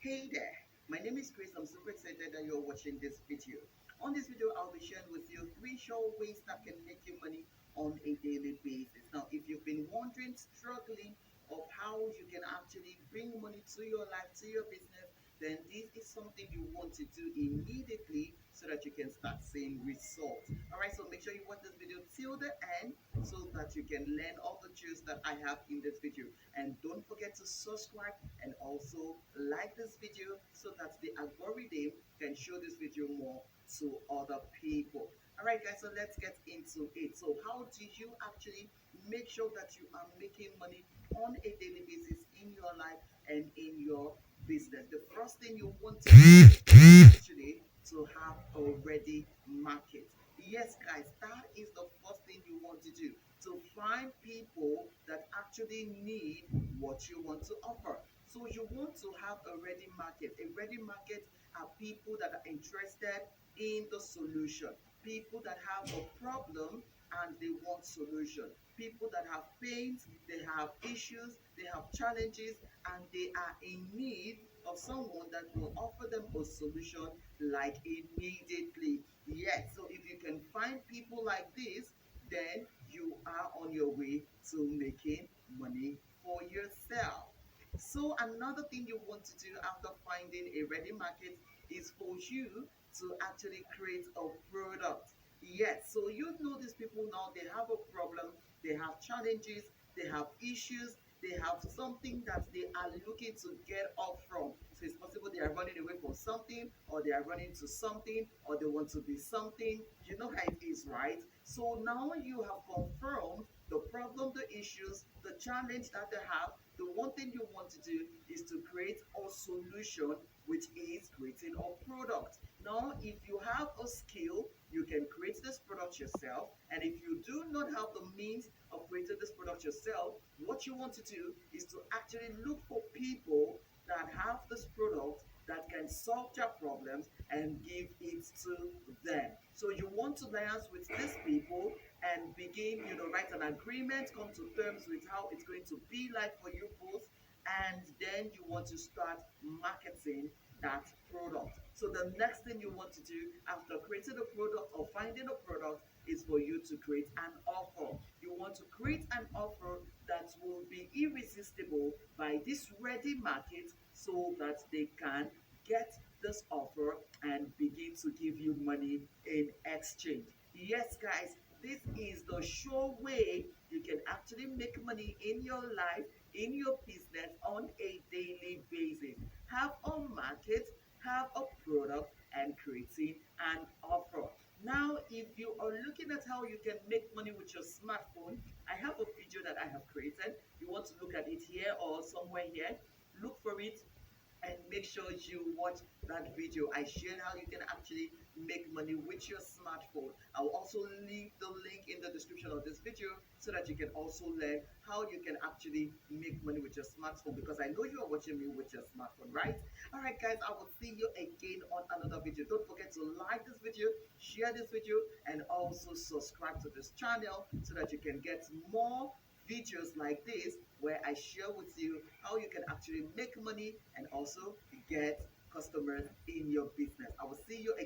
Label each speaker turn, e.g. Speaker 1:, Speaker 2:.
Speaker 1: Hey there, my name is Chris. I'm super excited that you're watching this video. On this video, I'll be sharing with you three sure ways that can make you money on a daily basis. Now, if you've been wondering, struggling of how you can actually bring money to your life, to your business, then this is something you want to do immediately so that you can start seeing results. All right, so make sure you watch this video till the end so that you can learn all the truths that I have in this video. And don't forget to subscribe and also like this video so that the algorithm can show this video more to other people. All right, guys, so let's get into it. So, how do you actually make sure that you are making money on a daily basis in your life and in your business? The first thing you want to do is actually to have a ready market. Yes, guys, that is the first thing you want to do, to find people that actually need what you want to offer. So you want to have a ready market. A ready market are people that are interested in the solution, people that have a problem and they want solution, people that have pains, they have issues, they have challenges, and they are in need of someone that will offer them a solution like immediately. Yes, so if you can find people like this, then you are on your way to making money for yourself. So another thing you want to do after finding a ready market is for you to actually create a product. Yes, so you know these people now, they have a problem, they have challenges, they have issues, they have something that they are looking to get off from. So it's possible they are running away from something, or they are running to something, or they want to be something. You know how it is, right? So now you have confirmed the problem, the issues, the challenge that they have. The one thing you want to do is to create a solution, which is creating a product. Now, if you have a skill, you can create this product yourself. And if you do not have the means of creating this product yourself, what you want to do is to actually look for people that have this product that can solve their problems and give it to them. So you want to liaise with these people and begin, write an agreement, come to terms with how it's going to be like for you both, and then you want to start marketing that product. So the next thing you want to do after creating a product or finding a product is for you to create an offer. You want to create an offer that will be irresistible by this ready market so that they can get this offer and begin to give you money in exchange. Yes, guys, this is the sure way you can actually make money in your life, in your business on a daily basis. Have a market, have a product, and creating an offer. Now, if you are looking at how you can make money with your smartphone, I have a video that I have created. You want to look at it here or somewhere here, look for it and make sure you watch that video. I shared how you can actually make money with your smartphone. I'll also leave the link in the description of this video so that you can also learn how you can actually make money with your smartphone, because I know you are watching me with your smartphone, right? All right, guys, I will see you again on another video. Don't forget to like this video, share this video, and also subscribe to this channel so that you can get more videos like this where I share with you how you can actually make money and also get customers in your business. I will see you again.